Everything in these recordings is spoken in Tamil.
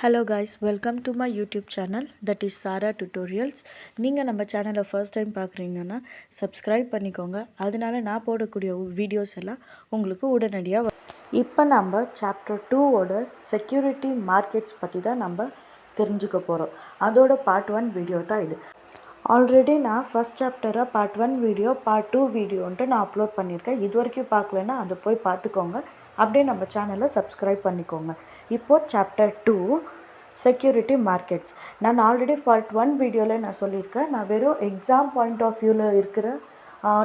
Hello guys, welcome to my YouTube channel that is Sara Tutorials. நீங்கள் நம்ம சேனலை ஃபர்ஸ்ட் டைம் பார்க்குறீங்கன்னா சப்ஸ்கிரைப் பண்ணிக்கோங்க. அதனால நான் போடக்கூடிய வீடியோஸ் எல்லாம் உங்களுக்கு உடனடியாக இப்போ நம்ம சாப்டர் 2ஓட செக்யூரிட்டி மார்க்கெட்ஸ் பற்றி தான் நம்ம தெரிஞ்சுக்க போகிறோம். அதோட பார்ட் 1 வீடியோ தான் இது. ஆல்ரெடி நான் ஃபஸ்ட் சாப்டரை பார்ட் 1 வீடியோ பார்ட் 2 வீடியோன்ட்டு நான் அப்லோட் பண்ணியிருக்கேன். இது வரைக்கும் பார்க்கலன்னா அதை போய் பார்த்துக்கோங்க. அப்படியே நம்ம சேனலை சப்ஸ்கிரைப் பண்ணிக்கோங்க. இப்போது சாப்டர் 2 செக்யூரிட்டி மார்க்கெட்ஸ். நான் ஆல்ரெடி பார்ட் 1 வீடியோவில் நான் சொல்லியிருக்கேன். நான் வெறும் எக்ஸாம் பாயிண்ட் ஆஃப் வியூவில் இருக்கிற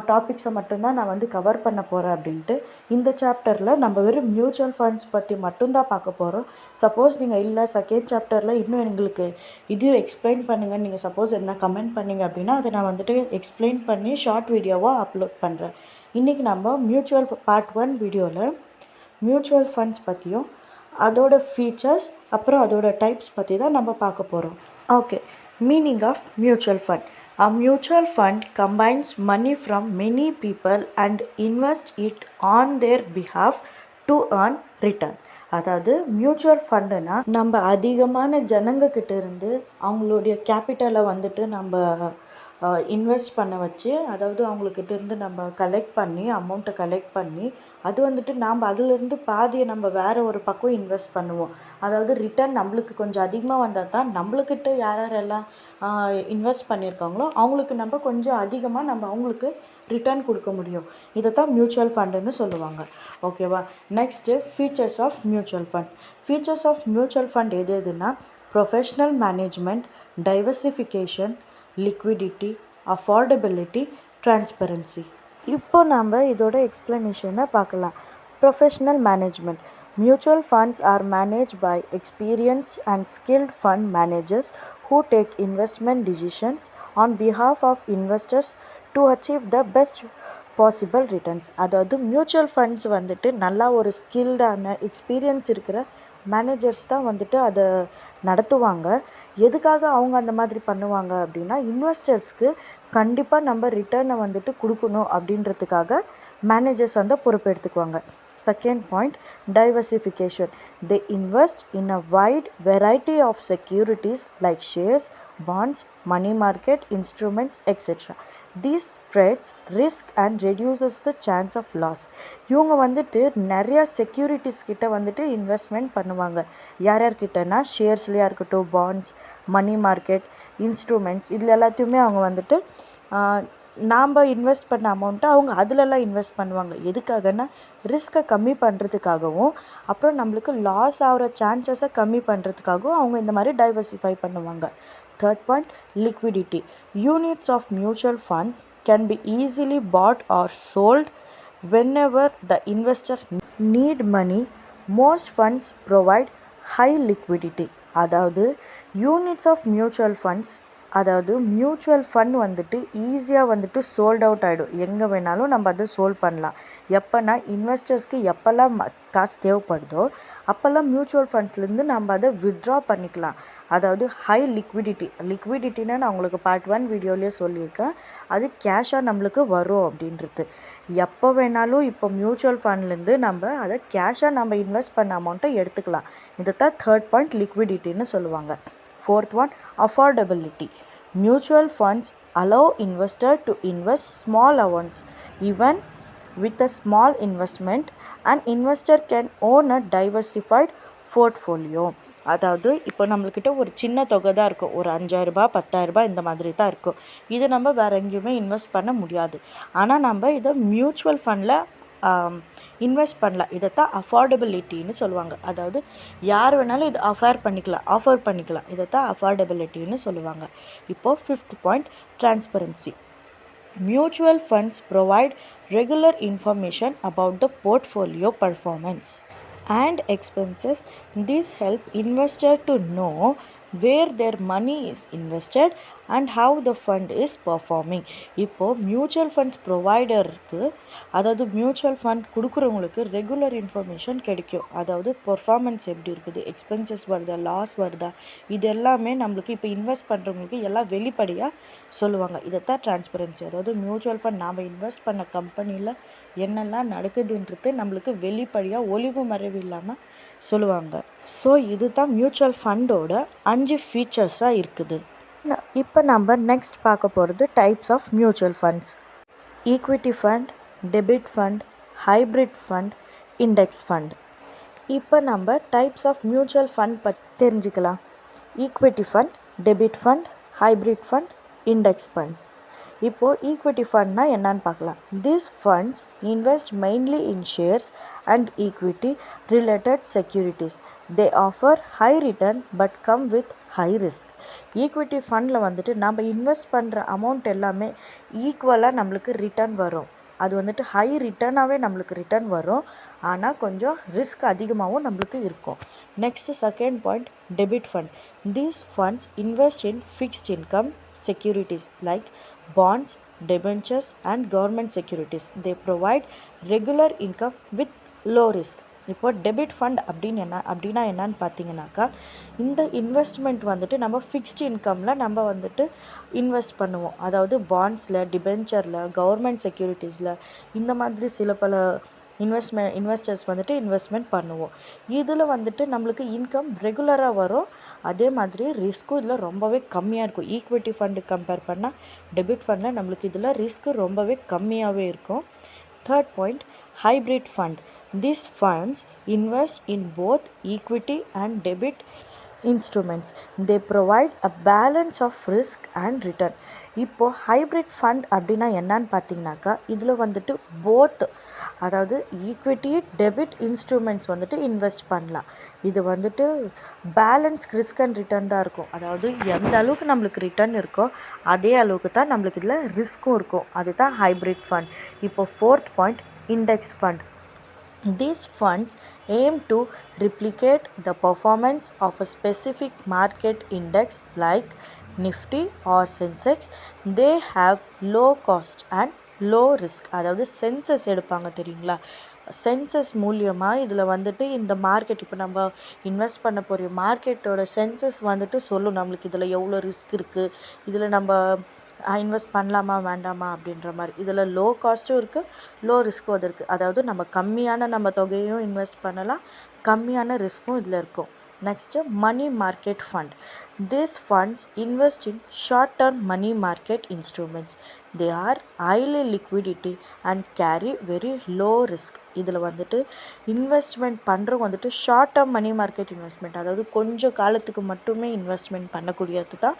டாபிக்ஸை மட்டும்தான் நான் கவர் பண்ண போகிறேன் அப்படின்ட்டு. இந்த சாப்டரில் நம்ம வெறும் மியூச்சுவல் ஃபண்ட்ஸ் பற்றி மட்டும்தான் பார்க்க போகிறோம். சப்போஸ் நீங்கள் இல்லை செகண்ட் சாப்டரில் இன்னும் எங்களுக்கு இதையும் எக்ஸ்பிளைன் பண்ணுங்கன்னு நீங்கள் சப்போஸ் என்ன கமெண்ட் பண்ணிங்க அப்படின்னா அதை நான் எக்ஸ்பிளைன் பண்ணி ஷார்ட் வீடியோவாக அப்லோட் பண்ணுறேன். இன்றைக்கி நம்ம மியூச்சுவல் பார்ட் 1 வீடியோவில் மியூச்சுவல் ஃபண்ட்ஸ் பற்றியும் அதோட ஃபீச்சர்ஸ் அப்புறம் அதோட டைப்ஸ் பற்றி தான் நம்ம பார்க்க போகிறோம். Okay, meaning of mutual fund. A mutual fund combines money from many people and invests it on their behalf to earn return. அதாவது மியூச்சுவல் ஃபண்டுனா நம்ம அதிகமான ஜனங்கக்கிட்ட இருந்து அவங்களுடைய கேபிட்டலை நம்ம இன்வெஸ்ட் பண்ண வச்சு, அதாவது அவங்கக்கிட்ட இருந்து நம்ம அமௌண்ட்டை கலெக்ட் பண்ணி அது நாம் அதிலிருந்து பாதியை நம்ம வேறு ஒரு பக்கம் இன்வெஸ்ட் பண்ணுவோம். அதாவது ரிட்டர்ன் நம்மளுக்கு கொஞ்சம் அதிகமாக வந்தால் தான் நம்மளுக்கிட்ட யாரெல்லாம் இன்வெஸ்ட் பண்ணியிருக்காங்களோ அவங்களுக்கு நம்ம கொஞ்சம் அதிகமாக அவங்களுக்கு ரிட்டர்ன் கொடுக்க முடியும். இதை தான் மியூச்சுவல் ஃபண்டுன்னு சொல்லுவாங்க. ஓகேவா? Next features of mutual fund. Features of mutual fund எதுனா professional management, diversification, liquidity, affordability, transparency. இப்போ நம்ம இதோட எக்ஸ்ப்ளனேஷனை பார்க்கலாம். Professional management. Mutual funds are manage by experienced and skilled fund managers who take investment decisions on behalf of investors to achieve the best possible returns. அதாவது மியூச்சுவல் ஃபண்ட்ஸ் நல்லா ஒரு ஸ்கில்டான எக்ஸ்பீரியன்ஸ் இருக்கிற மேனேஜர்ஸ் தான் அதை நடத்துவாங்க. எதுக்காக அவங்க அந்த மாதிரி பண்ணுவாங்க அப்படின்னா, இன்வெஸ்டர்ஸ்க்கு கண்டிப்பாக நம்ம ரிட்டர்னை கொடுக்கணும் அப்படின்றதுக்காக மேனேஜர்ஸ் பொறுப்பெடுத்துக்குவாங்க. Second point, diversification. They invest in a wide variety of securities like shares, bonds, money market instruments, etc. This spreads risk and reduces the chance of loss. இவங்க நிறைய செக்யூரிட்டிஸ் கிட்ட இன்வெஸ்ட்மெண்ட் பண்ணுவாங்க. யார்கிட்டனா ஷேர்ஸ்லையாக இருக்கட்டும், பாண்ட்ஸ், மணி மார்க்கெட், இன்ஸ்ட்ருமெண்ட்ஸ், இதில் எல்லாத்தையுமே அவங்க நாம் இன்வெஸ்ட் பண்ண அமௌண்ட்டை அவங்க அதிலெல்லாம் இன்வெஸ்ட் பண்ணுவாங்க. எதுக்காகனா ரிஸ்க்கை கம்மி பண்ணுறதுக்காகவும் அப்புறம் நம்மளுக்கு லாஸ் ஆகிற சான்சஸை கம்மி பண்ணுறதுக்காகவும் அவங்க இந்த மாதிரி டைவர்சிஃபை பண்ணுவாங்க. Third point, liquidity. Units of mutual fund can be easily bought or sold whenever the investor need money. Most funds provide high liquidity. அதாவது யூனிட்ஸ் ஆஃப் மியூச்சுவல் ஃபண்ட்ஸ், அதாவது மியூச்சுவல் ஃபண்ட் ஈஸியாக சோல்ட் அவுட் ஆகிடும். எங்கே வேணாலும் நம்ம அதை சோல்ட் பண்ணலாம். எப்போனா இன்வெஸ்டர்ஸ்க்கு எப்போல்லாம் காசு தேவைப்படுதோ அப்போல்லாம் மியூச்சுவல் ஃபண்ட்ஸ்லேருந்து நம்ம அதை வித்ட்ரா பண்ணிக்கலாம். அதாவது ஹை லிக்விடிட்டினா நான் உங்களுக்கு பார்ட் 1 வீடியோலேயே சொல்லியிருக்கேன். அது கேஷாக நம்மளுக்கு வரும் அப்படின்றது. எப்போ வேணாலும் இப்போ மியூச்சுவல் ஃபண்ட்லேருந்து நம்ம அதை கேஷாக நம்ம இன்வெஸ்ட் பண்ண அமௌண்ட்டை எடுத்துக்கலாம். இதை தான் தேர்ட் பாயிண்ட் லிக்விடிட்டின்னு சொல்லுவாங்க. Fourth one, affordability. Mutual funds allow investor to invest small amounts. Even with a small investment, an investor can own a diversified portfolio. அதாவது இப்போ நம்மள்கிட்ட ஒரு சின்ன தொகை தான் இருக்கும், ஒரு 5,000 10,000 இந்த மாதிரி தான் இருக்கும். இது நம்ம வேறு எங்கேயுமே இன்வெஸ்ட் பண்ண முடியாது. ஆனால் நம்ம இதை மியூச்சுவல் ஃபண்டில் இன்வெஸ்ட் பண்ணலாம். இதைத்தான் அஃபோர்டபிலிட்டின்னு சொல்லுவாங்க. அதாவது யார் வேணாலும் இது ஆஃபர் பண்ணிக்கலாம். இதைத்தான் அஃபோர்டபிலிட்டின்னு சொல்லுவாங்க. இப்போது fifth point, transparency. Mutual funds provide regular information about the portfolio performance and expenses. This help investor to know where their money is invested and how the fund is performing. இப்போது மியூச்சுவல் ஃபண்ட்ஸ் ப்ரொவைடருக்கு, அதாவது மியூச்சுவல் ஃபண்ட் கொடுக்குறவங்களுக்கு ரெகுலர் இன்ஃபர்மேஷன் கிடைக்கும். அதாவது பர்ஃபார்மன்ஸ் எப்படி இருக்குது, எக்ஸ்பென்சஸ் வருதா, லாஸ் வருதா, இது எல்லாமே நம்மளுக்கு இப்போ இன்வெஸ்ட் பண்ணுறவங்களுக்கு எல்லாம் வெளிப்படையாக சொல்லுவாங்க. இதைத்தான் ட்ரான்ஸ்பரன்சி. அதாவது மியூச்சுவல் ஃபண்ட் நாம் இன்வெஸ்ட் பண்ண கம்பெனியில் என்னெல்லாம் நடக்குதுன்றது நம்மளுக்கு வெளிப்படையாக ஒளிவு மறைவு இல்லாமல் சொல்லுவாங்க. ஸோ இதுதான் மியூச்சுவல் ஃபண்டோட 5 ஃபீச்சர்ஸாக இருக்குது. இப்போ நம்ம நெக்ஸ்ட் பார்க்க போகிறது types of mutual funds. Equity fund, debit fund, hybrid fund, index fund. இப்போ நம்ம டைப்ஸ் ஆஃப் மியூச்சுவல் ஃபண்ட் பற்றி தெரிஞ்சுக்கலாம். Equity fund, debit fund, hybrid fund, index fund. இப்போது ஈக்விட்டி ஃபண்ட்னா என்னன்னு பார்க்கலாம். These funds invest mainly in shares and equity related securities. They offer high return but come with high risk. Equity ஃபண்டில் வந்துட்டு நம்ம இன்வெஸ்ட் பண்ணுற அமௌண்ட் எல்லாமே ஈக்குவலாக நம்மளுக்கு ரிட்டர்ன் வரும். அது வந்துட்டு ஹை ரிட்டர்னாகவே நம்மளுக்கு ரிட்டர்ன் வரும். ஆனால் கொஞ்சம் ரிஸ்க் அதிகமாகவும் நம்மளுக்கு இருக்கும். Next second point, debit fund. These funds invest in fixed income securities like bonds, debentures and government securities. They provide regular income with low risk. இப்போ டெபிட் ஃபண்ட் அப்படின்னா என்னன்னு பார்த்தீங்கன்னாக்கா, இந்த இன்வெஸ்ட்மெண்ட் வந்துட்டு நம்ம ஃபிக்ஸ்டு இன்கமில் நம்ம வந்துட்டு இன்வெஸ்ட் பண்ணுவோம். அதாவது பாண்ட்ஸில், டிபென்ச்சரில், கவர்மெண்ட் செக்யூரிட்டிஸில், இந்த மாதிரி சில பல இன்வெஸ்டர்ஸ் வந்துட்டு இன்வெஸ்ட்மெண்ட் பண்ணுவோம். இதில் வந்துட்டு நம்மளுக்கு இன்கம் ரெகுலராக வரும். அதே மாதிரி ரிஸ்க்கும் இதில் ரொம்பவே கம்மியாக இருக்கும். ஈக்விட்டி ஃபண்டு கம்பேர் பண்ணால் டெபிட் ஃபண்டில் நம்மளுக்கு இதில் ரிஸ்க்கு ரொம்பவே கம்மியாகவே இருக்கும். Third point, hybrid fund. These funds invest in both equity and debit instruments. They provide a balance of risk and return. இப்போது ஹைப்ரிட் ஃபண்ட் அப்படின்னா என்னன்னு பார்த்தீங்கன்னாக்கா, இதில் வந்துட்டு போத், அதாவது ஈக்விட்டி, டெபிட் இன்ஸ்ட்ருமெண்ட்ஸ் வந்துட்டு இன்வெஸ்ட் பண்ணலாம். இது வந்துட்டு பேலன்ஸ் ரிஸ்க் அண்ட் ரிட்டர்ன் தான் இருக்கும். அதாவது எந்த அளவுக்கு நம்மளுக்கு ரிட்டர்ன் இருக்கோ அதே அளவுக்கு தான் நம்மளுக்கு இதில் ரிஸ்க்கும் இருக்கும். அதுதான் ஹைப்ரிட் ஃபண்ட். இப்போ fourth point, index fund. These funds aim to replicate the performance of a specific market index like Nifty or Sensex. They have low cost and low risk. அதாவது சென்சஸ் எடுப்பாங்க தெரியுங்களா, சென்சஸ் மூலியமாக இதில் வந்துட்டு இந்த மார்க்கெட், இப்போ நம்ம இன்வெஸ்ட் பண்ண போகிற மார்க்கெட்டோட சென்சஸ் வந்துட்டு சொல்லும் நம்மளுக்கு இதில் எவ்வளோ ரிஸ்க் இருக்குது, இதில் நம்ம இன்வெஸ்ட் பண்ணலாமா வேண்டாமா அப்படின்ற மாதிரி. இதில் லோ காஸ்ட்டும் இருக்குது, லோ ரிஸ்க்கும் அது இருக்குது. அதாவது நம்ம கம்மியான நம்ம தொகையும் இன்வெஸ்ட் பண்ணலாம், கம்மியான ரிஸ்க்கும் இதில் இருக்கும். Next money market fund. These funds invest in short-term money market instruments. They are highly liquidity and carry very low risk. இதில் வந்துட்டு இன்வெஸ்ட்மெண்ட் பண்ணுறவங்க வந்துட்டு short term money market investment, அதாவது கொஞ்சம் காலத்துக்கு மட்டுமே இன்வெஸ்ட்மெண்ட் பண்ணக்கூடியது தான்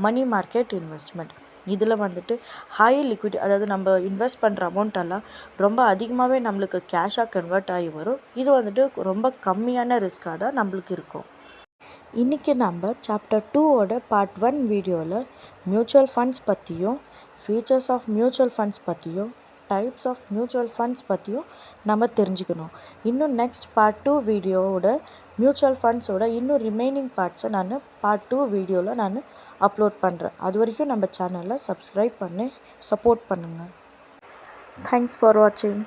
மணி மார்க்கெட் இன்வெஸ்ட்மெண்ட். இதில் வந்துட்டு ஹை லிக்விடி, அதாவது நம்ம இன்வெஸ்ட் பண்ணுற அமௌண்ட்டெல்லாம் ரொம்ப அதிகமாகவே நம்மளுக்கு கேஷாக கன்வெர்ட் ஆகி வரும். இது வந்துட்டு ரொம்ப கம்மியான ரிஸ்க்காக தான் நம்மளுக்கு இருக்கும். இன்றைக்கி நம்ம சாப்டர் 2ஓட பார்ட் 1 வீடியோவில் மியூச்சுவல் ஃபண்ட்ஸ் பற்றியும், ஃபீச்சர்ஸ் ஆஃப் மியூச்சுவல் ஃபண்ட்ஸ் பற்றியும், டைப்ஸ் ஆஃப் மியூச்சுவல் ஃபண்ட்ஸ் பற்றியும் நம்ம தெரிஞ்சுக்கணும். இன்னும் நெக்ஸ்ட் பார்ட் 2 வீடியோவோட மியூச்சுவல் ஃபண்ட்ஸோட இன்னும் ரிமைனிங் பார்ட்ஸை நான் பார்ட் 2 வீடியோவில் நான் அப்லோட் பண்ணுறேன். அது வரைக்கும் நம்ம சேனலை சப்ஸ்கிரைப் பண்ணி சப்போர்ட் பண்ணுங்கள். தேங்க்ஸ் ஃபார் வாட்சிங்.